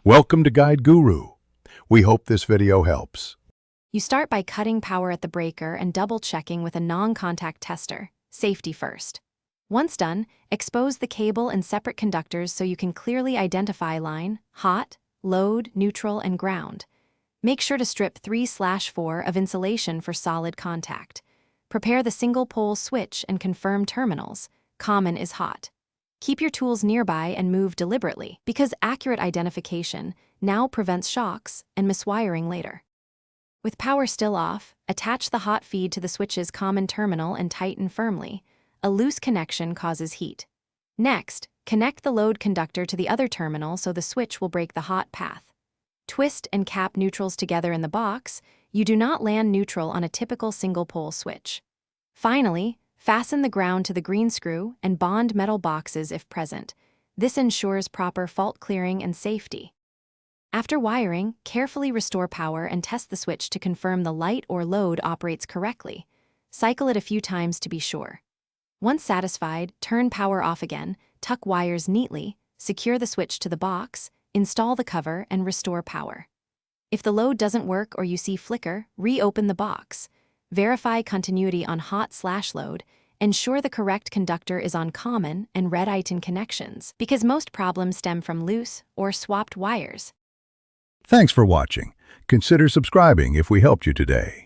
Welcome to Guide Guru. We hope this video helps. You start by cutting power at the breaker and double-checking with a non-contact tester, safety first. Once done, expose the cable and separate conductors so you can clearly identify line, hot, load, neutral, and ground. Make sure to strip 3/4 of insulation for solid contact. Prepare the single-pole switch and confirm terminals. Common is hot. Keep your tools nearby and move deliberately, because accurate identification now prevents shocks and miswiring later. With power still off, attach the hot feed to the switch's common terminal and tighten firmly. A loose connection causes heat. Next, connect the load conductor to the other terminal so the switch will break the hot path. Twist and cap neutrals together in the box. You do not land neutral on a typical single-pole switch. Finally, fasten the ground to the green screw and bond metal boxes if present. This ensures proper fault clearing and safety. After wiring, carefully restore power and test the switch to confirm the light or load operates correctly. Cycle it a few times to be sure. Once satisfied, turn power off again, tuck wires neatly, secure the switch to the box, install the cover, and restore power. If the load doesn't work or you see flicker, reopen the box. Verify continuity on hot/load. Ensure the correct conductor is on common and red item connections, because most problems stem from loose or swapped wires. Thanks for watching. Consider subscribing if we helped you today.